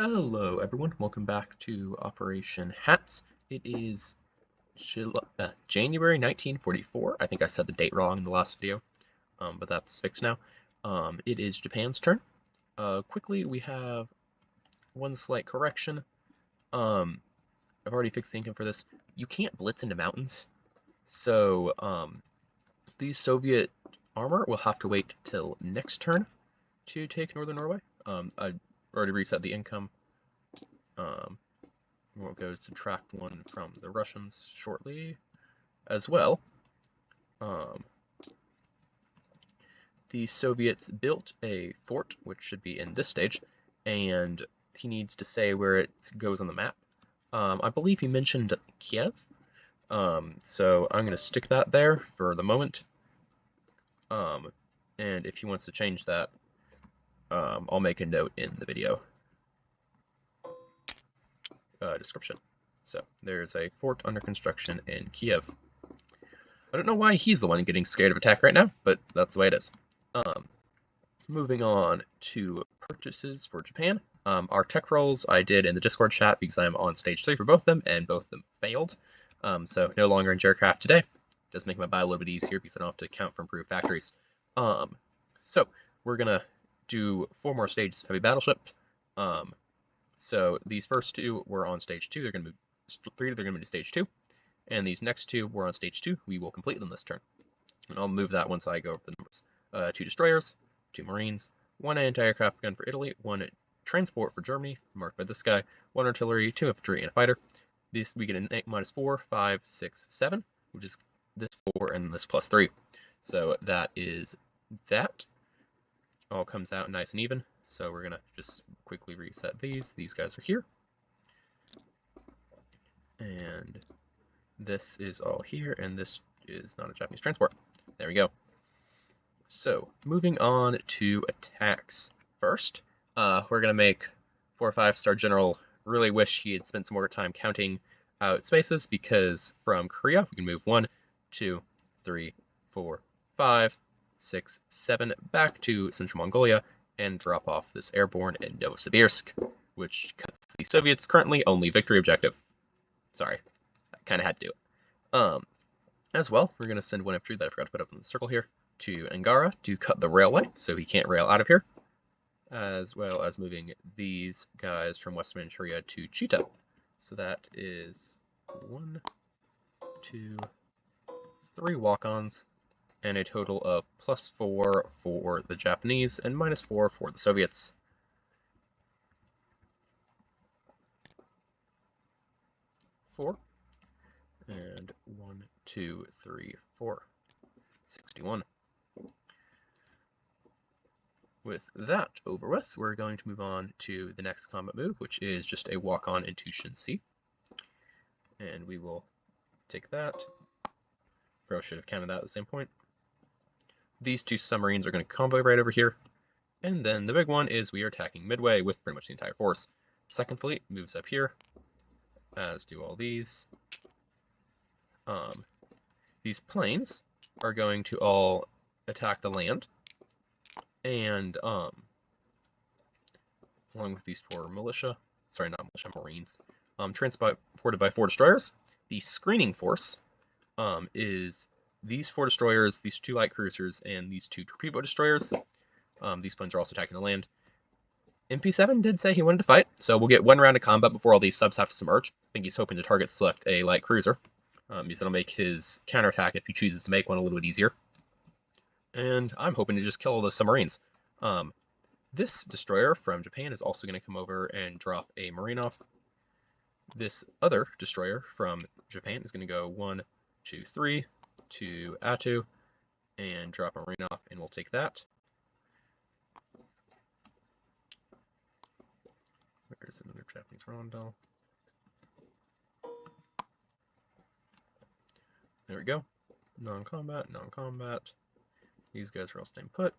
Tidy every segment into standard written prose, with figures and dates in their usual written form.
Hello everyone, welcome back to Operation Hats. It is January 1944. I think I said the date wrong in the last video, but that's fixed now. It is Japan's turn. Quickly, we have one slight correction. I've already fixed the income for this. You can't blitz into mountains, so the Soviet armor will have to wait till next turn to take northern Norway. I already reset the income. We'll go subtract one from the Russians shortly as well. The Soviets built a fort, which should be in this stage, and he needs to say where it goes on the map. I believe he mentioned Kiev, so I'm going to stick that there for the moment. And if he wants to change that, I'll make a note in the video description. So there's a fort under construction in Kiev. I don't know why he's the one getting scared of attack right now, but that's the way it is. Moving on to purchases for Japan. Our tech rolls I did in the Discord chat because I'm on stage 3 for both of them, and both of them failed. So no longer in Jarcraft today. Does make my buy a little bit easier because I don't have to count for improved factories. So we're gonna do 4 more stages of heavy battleship. So these first 2 were on stage 2. They're gonna move 3. They're gonna move to stage 2, and these next 2 were on stage 2. We will complete them this turn, and I'll move that once I go over the numbers. 2 destroyers, 2 marines, 1 anti-aircraft gun for Italy, 1 transport for Germany, marked by this guy, 1 artillery, 2 infantry, and a fighter. This we get a -4, 5, 6, 7, which is this 4 and this +3. So that is that. All comes out nice and even. So we're gonna just quickly reset these. These guys are here. And this is all here, and this is not a Japanese transport. There we go. So, moving on to attacks. First, we're gonna make 4 or 5-star general really wish he had spent some more time counting out spaces, because from Korea we can move 1, 2, 3, 4, 5, 6, 7 back to Central Mongolia and drop off this airborne in Novosibirsk, which cuts the Soviets' currently only victory objective. Sorry, I kind of had to do it. As well, we're going to send 1 infantry that I forgot to put up in the circle here to Angara to cut the railway, so he can't rail out of here, as well as moving these guys from West Manchuria to Chita. So that is 1, 2, 3 walk-ons, and a total of +4 for the Japanese and -4 for the Soviets. And 1, 2, 3, 4. 61. With that over with, we're going to move on to the next combat move, which is just a walk-on into Shinsi. And we will take that. Probably should have counted that at the same point. These 2 submarines are going to convoy right over here. And then the big one is we are attacking Midway with pretty much the entire force. Second Fleet moves up here, as do all these. These planes are going to all attack the land, and along with these 4 militia, sorry, not militia, marines, transported by 4 destroyers. The screening force is these 4 destroyers, these 2 light cruisers, and these 2 torpedo destroyers. These planes are also attacking the land. MP7 did say he wanted to fight, so we'll get 1 round of combat before all these subs have to submerge. I think he's hoping to target select a light cruiser, because that'll make his counterattack, if he chooses to make one, a little bit easier. And I'm hoping to just kill all the submarines. This destroyer from Japan is also going to come over and drop a marine off. This other destroyer from Japan is going to go 1, 2, 3 to Atu and drop a marine off, and we'll take that. There's another Japanese rondel. There we go. Non-combat, non-combat. These guys are all staying put.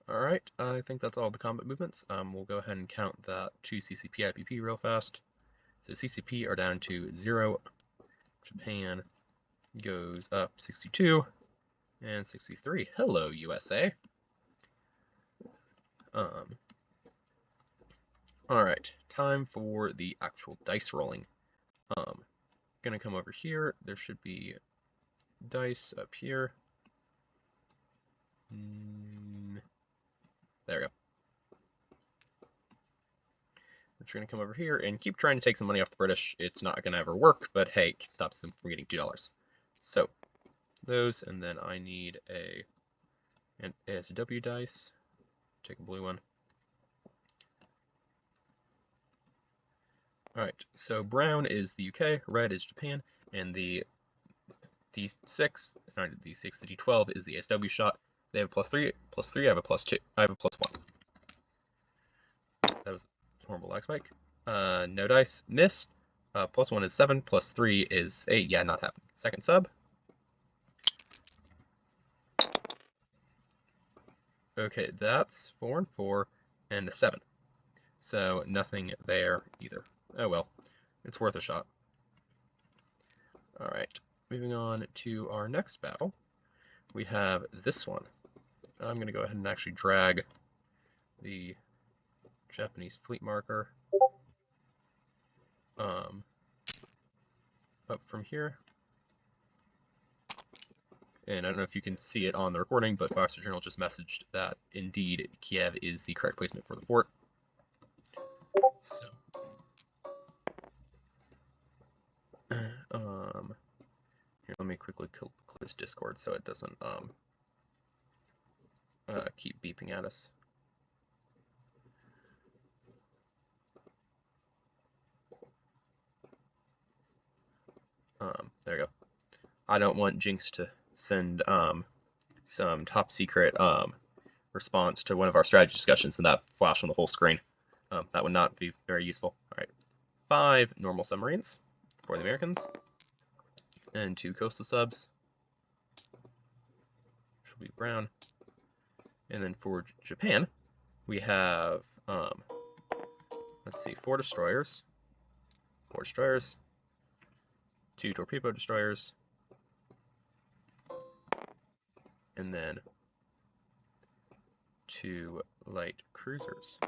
Alright, I think that's all the combat movements. We'll go ahead and count that 2 CCP IPP real fast. So CCP are down to 0. Japan goes up 62 and 63. Hello, USA. Alright, time for the actual dice rolling. Gonna come over here. There should be dice up here. There we go. We're gonna come over here and keep trying to take some money off the British. It's not gonna ever work, but hey, it stops them from getting $2. So those, and then I need an ASW dice. Take a blue one. Alright, so brown is the UK, red is Japan, and the D6, it's not the D6, the D12 is the ASW shot. They have a +3, +3, I have a +2, I have a +1. That was a horrible lag spike. No dice, missed. +1 is 7, +3 is 8, yeah, not happening. Second sub. Okay, that's 4 and 4, and a 7. So nothing there either. Oh well, it's worth a shot. Alright, moving on to our next battle. We have this one. I'm going to go ahead and actually drag the Japanese fleet marker up from here. And I don't know if you can see it on the recording, but Fox Journal just messaged that indeed Kiev is the correct placement for the fort. So, here, let me quickly close Discord so it doesn't keep beeping at us. There we go. I don't want Jinx to send some top secret response to one of our strategy discussions and that flash on the whole screen. That would not be very useful. All right, 5 normal submarines for the Americans and 2 coastal subs, which will be brown. And then for Japan, we have let's see, 4 destroyers, 2 torpedo destroyers, and then 2 light cruisers.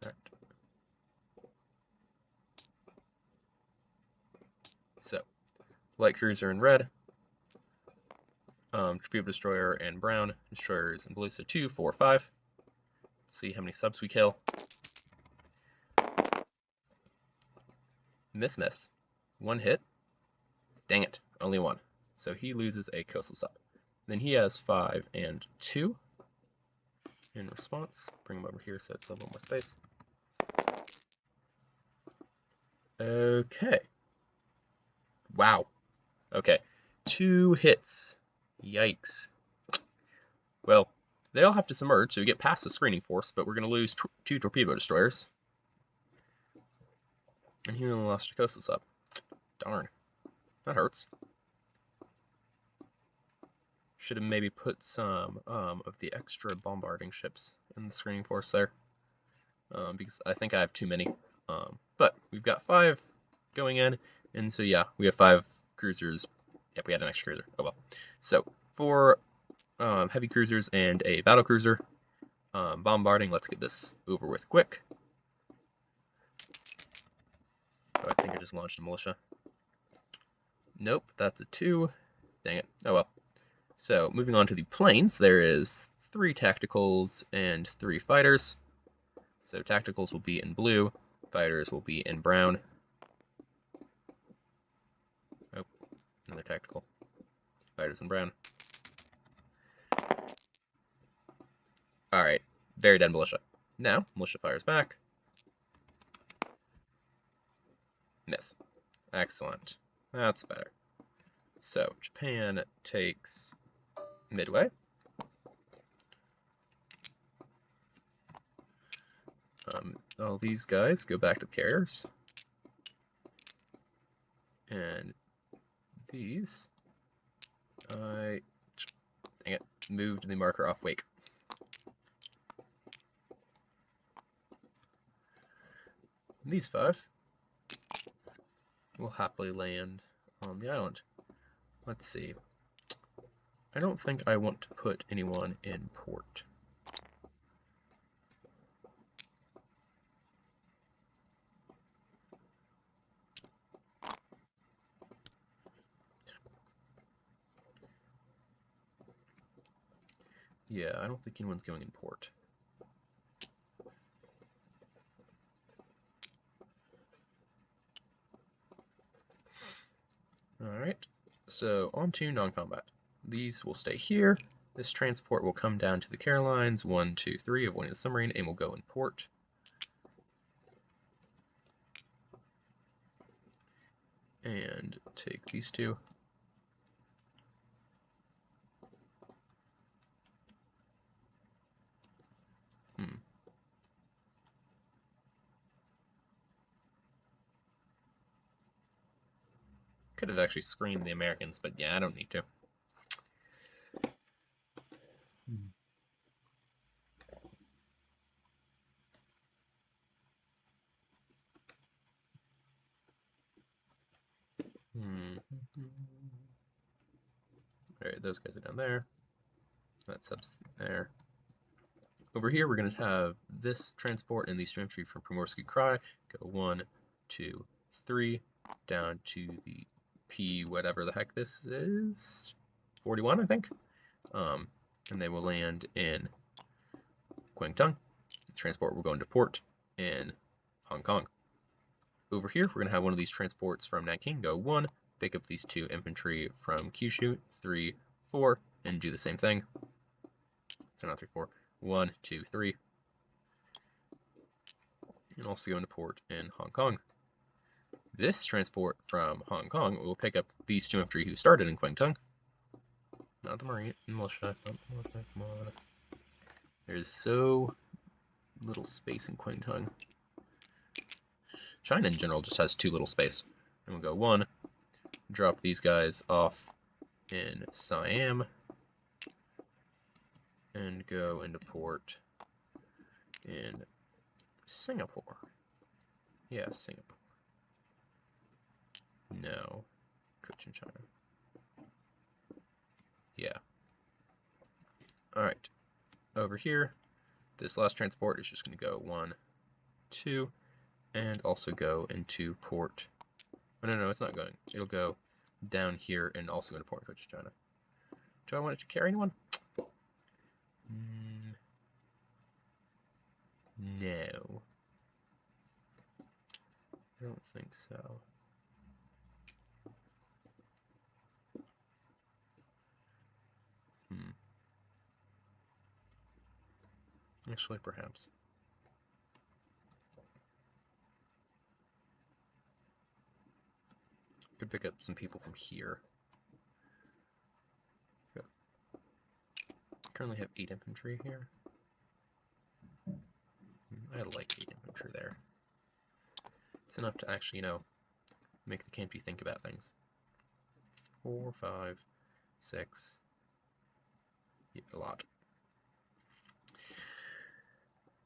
Right. So, light cruiser in red, torpedo destroyer in brown, destroyers in blue, so 2, 4, 5. Let's see how many subs we kill. Miss. 1 hit. Dang it, only 1. So he loses a coastal sub. Then he has 5 and 2 in response. Bring him over here so it's a little more space. Okay. Wow. Okay. 2 hits. Yikes. Well, they all have to submerge, so we get past the screening force, but we're going to lose 2 torpedo destroyers. And he only lost a coastal sub. Darn. That hurts. Should have maybe put some of the extra bombarding ships in the screening force there. Because I think I have too many. But we've got 5 going in, and so yeah, we have 5 cruisers. Yep, we had an extra cruiser. Oh well. So, for heavy cruisers and a battle cruiser, bombarding, let's get this over with quick. Oh, I think I just launched a militia. Nope, that's a 2. Dang it. Oh well. So, moving on to the planes, there is 3 tacticals and 3 fighters. So, tacticals will be in blue, fighters will be in brown. Oh, another tactical. Fighters in brown. Alright, very dead militia. Now, militia fires back. Miss. Excellent. That's better. So, Japan takes Midway. All these guys go back to the carriers. And these, dang it, moved the marker off wake. And these 5 will happily land on the island. Let's see. I don't think I want to put anyone in port. Yeah, I don't think anyone's going in port. Alright, so on to non-combat. These will stay here. This transport will come down to the Carolines, 1, 2, 3, avoiding the submarine, and will go in port. And take these two. Could have actually screened the Americans, but yeah, I don't need to. Alright, those guys are down there. That sub's there. Over here, we're going to have this transport and these infantry from Primorsky Krai go 1, 2, 3, down to the P whatever the heck this is, 41, I think. And they will land in Kwangtung. The transport will go into port in Hong Kong. Over here, we're going to have one of these transports from Nanking go 1, pick up these 2 infantry from Kyushu, 3, 4, and do the same thing. So not 3, 4. 1, 2, 3. And also go into port in Hong Kong. This transport from Hong Kong will pick up these 2 infantry who started in Kwangtung. Not the Marine, militia, not the militia, come on. There's so little space in Kwangtung. China in general just has too little space. And we'll go 1, drop these guys off in Siam, and go into port in Singapore. Yeah, Singapore. No, Cochin, China. Yeah. Alright, over here, this last transport is just going to go 1, 2, and also go into port. Oh, no, it's not going. It'll go down here and also go to port in Cochin, China. Do I want it to carry anyone? No. I don't think so. Actually, perhaps. Could pick up some people from here. Good. Currently have 8 infantry here. I like 8 infantry there. It's enough to actually, make the KMP think about things. 4, 5, 6. Yeah, a lot.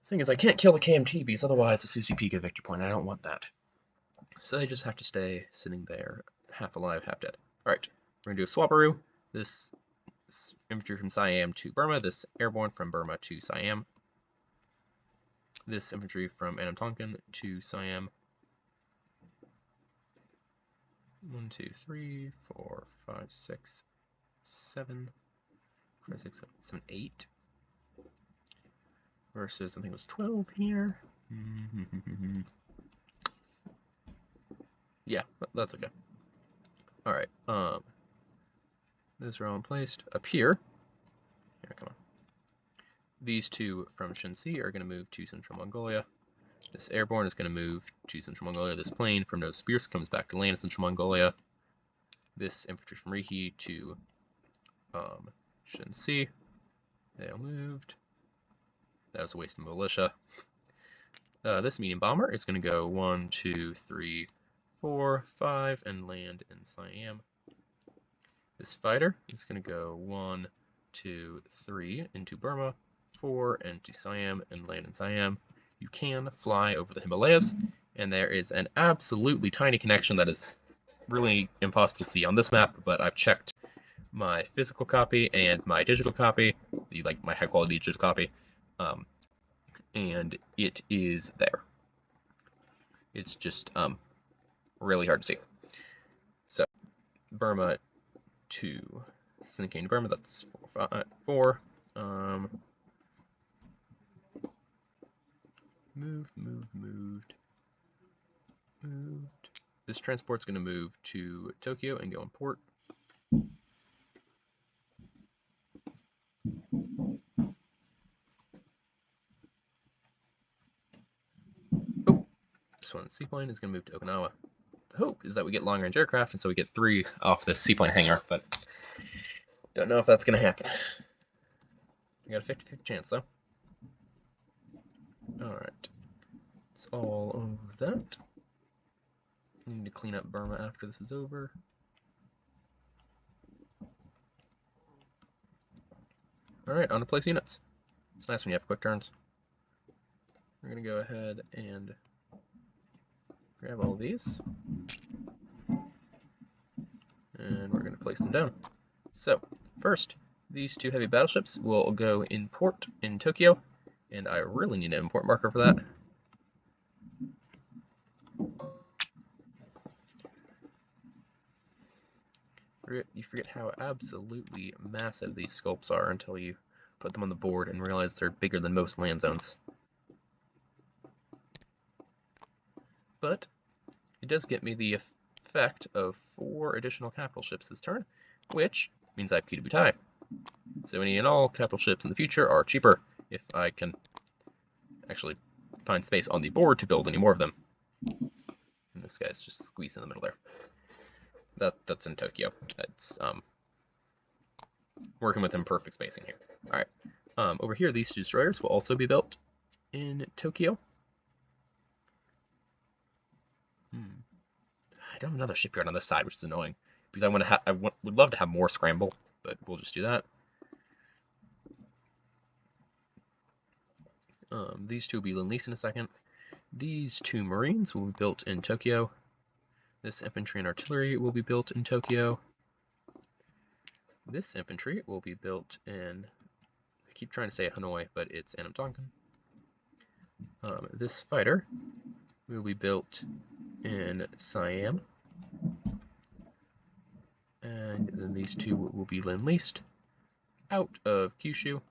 Thing is, I can't kill the KMT because otherwise the CCP get a victory point. I don't want that. So they just have to stay sitting there, half alive, half dead. Alright, we're going to do a swapperoo. This infantry from Siam to Burma, this airborne from Burma to Siam. This infantry from Anam Tonkin to Siam. 1, 2, 3, 4, 5, 6, 7, 5, 6, 7, 8. Versus, I think it was 12 here. Yeah, that's okay. Alright, those are all in place. Up here, come on. These 2 from Shenxi are going to move to Central Mongolia. This airborne is going to move to Central Mongolia. This plane from Novosibirsk comes back to land in Central Mongolia. This infantry from Rihi to Shenxi. They all moved. That was a waste of militia. This medium bomber is going to go 1, 2, 3, 4, 5, and land in Siam. This fighter is going to go 1, 2, 3 into Burma, 4 into Siam, and land in Siam. You can fly over the Himalayas, and there is an absolutely tiny connection that is really impossible to see on this map, but I've checked my physical copy and my digital copy, my high quality digital copy, and it is there. It's just really hard to see. So Burma to Syndicate to Burma, that's 4. Moved. This transport's going to move to Tokyo and go in port. Oh, this one, seaplane, is going to move to Okinawa. The hope is that we get long-range aircraft, and so we get 3 off this seaplane hangar, but don't know if that's going to happen. We got a 50-50 chance, though. Alright. That's all of that. I need to clean up Burma after this is over. Alright, on to place units. It's nice when you have quick turns. We're going to go ahead and grab all these. And we're going to place them down. So, first, these 2 heavy battleships will go in port in Tokyo. And I really need an import marker for that. You forget how absolutely massive these sculpts are until you put them on the board and realize they're bigger than most land zones. But it does get me the effect of 4 additional capital ships this turn, which means I have GW36. So any and all capital ships in the future are cheaper if I can actually find space on the board to build any more of them. And this guy's just squeezed in the middle there. That's in Tokyo. That's working with imperfect spacing here. All right. Over here, these 2 destroyers will also be built in Tokyo. I don't have another shipyard on this side, which is annoying because I would love to have more scramble, but we'll just do that. These 2 will be leased in a second. These 2 Marines will be built in Tokyo. This infantry and artillery will be built in Tokyo. This infantry will be built in, I keep trying to say Hanoi, but it's Annam-Tonkin. This fighter will be built in Siam. And then these 2 will be leased out of Kyushu,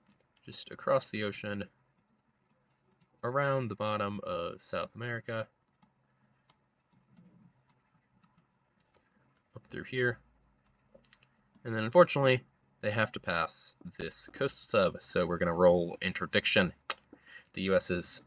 just across the ocean, around the bottom of South America, up through here, and then unfortunately they have to pass this coast sub, so we're going to roll interdiction. The US is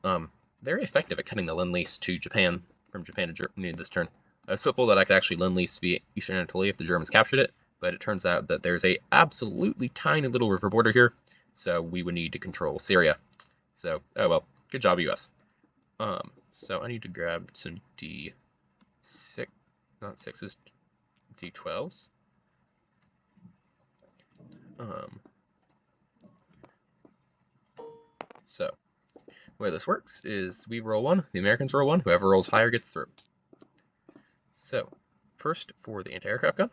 very effective at cutting the lend-lease to Japan, from Japan to Germany this turn. I was hopeful that I could actually lend-lease via Eastern Anatolia if the Germans captured it, but it turns out that there's a absolutely tiny little river border here, so we would need to control Syria. So, oh well, good job, US. So I need to grab some D6, not 6s, D12s. So, the way this works is we roll 1, the Americans roll 1, whoever rolls higher gets through. So, first for the anti-aircraft gun.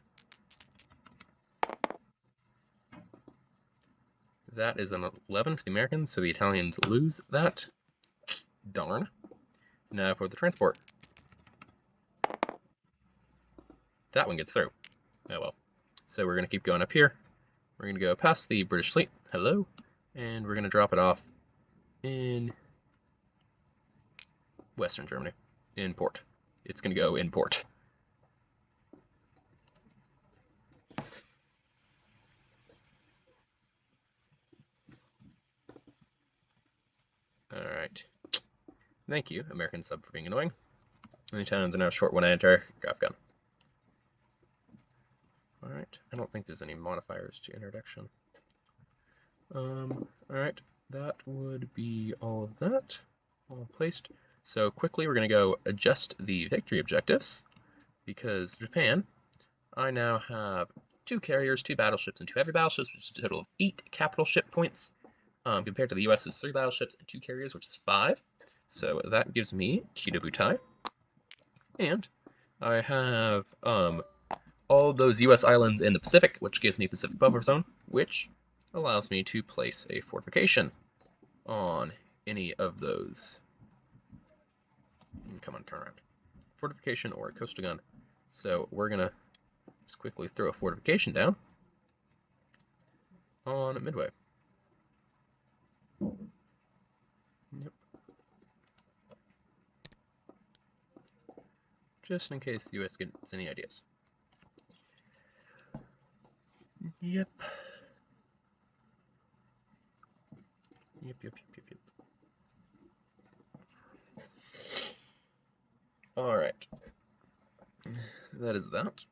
That is an 11 for the Americans, so the Italians lose that. Darn. Now for the transport. That one gets through. Oh well. So we're going to keep going up here. We're going to go past the British fleet. Hello. And we're going to drop it off in Western Germany. In port. It's going to go in port. Alright. Thank you, American sub, for being annoying. The Italians are now short 1 anti-aircraft gun. Alright, I don't think there's any modifiers to interdiction. Alright, that would be all of that, all placed. So quickly we're going to go adjust the victory objectives, because Japan, I now have 2 carriers, 2 battleships, and 2 heavy battleships, which is a total of 8 capital ship points, compared to the US's 3 battleships and 2 carriers, which is 5. So that gives me GW36. And I have all those U.S. islands in the Pacific, which gives me Pacific buffer zone, which allows me to place a fortification on any of those. Come on, turn around. Fortification or a coastal gun. So we're gonna just quickly throw a fortification down on Midway. Yep. Just in case the US gets any ideas. Yep. Yep. Alright. That is that.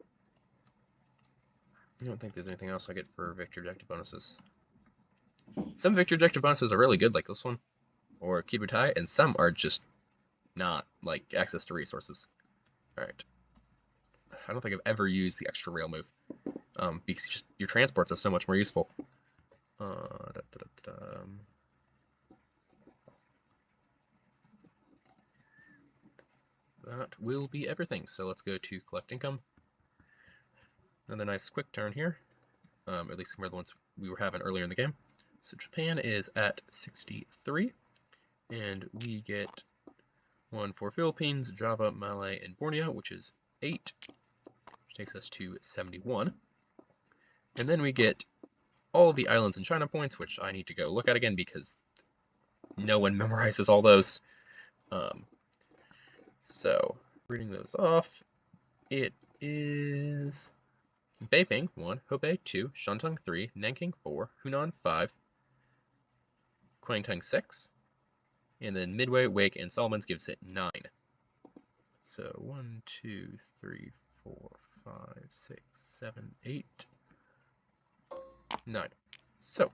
I don't think there's anything else I get for victory objective bonuses. Some victory objective bonuses are really good, like this one, or Kibutai, and some are just not, like access to resources. Alright. I don't think I've ever used the extra rail move, because just your transports are so much more useful. That will be everything, so let's go to collect income. Another nice quick turn here, at least compared to the ones we were having earlier in the game. So Japan is at 63, and we get one for Philippines, Java, Malay, and Borneo, which is 8, which takes us to 71. And then we get all the islands in China points, which I need to go look at again because no one memorizes all those. So, reading those off, it is Beiping 1, Hebei 2, Shantung 3, Nanking 4, Hunan 5, Kwangtung 6, and then Midway, Wake, and Solomons gives it 9. So 1, 2, 3, 4, 5, 6, 7, 8, 9. So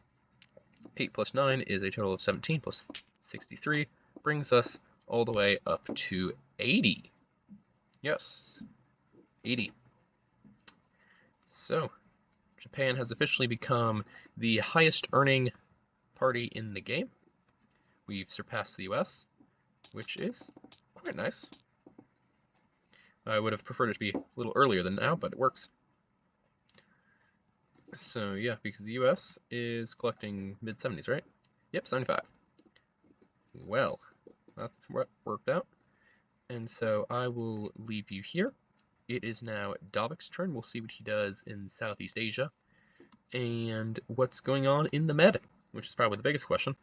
8 plus 9 is a total of 17 plus 63, brings us all the way up to 80. Yes, 80. So, Japan has officially become the highest earning party in the game. We've surpassed the US, which is quite nice. I would have preferred it to be a little earlier than now, but it works. So yeah, because the US is collecting mid-70s, right? Yep, 75. Well, that's what worked out. And so I will leave you here. It is now Davik's turn. We'll see what he does in Southeast Asia and what's going on in the Med, which is probably the biggest question.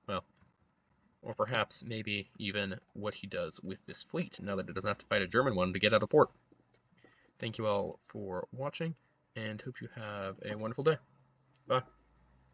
Well, or perhaps maybe even what he does with this fleet now that it doesn't have to fight a German one to get out of port. Thank you all for watching and hope you have a wonderful day. Bye.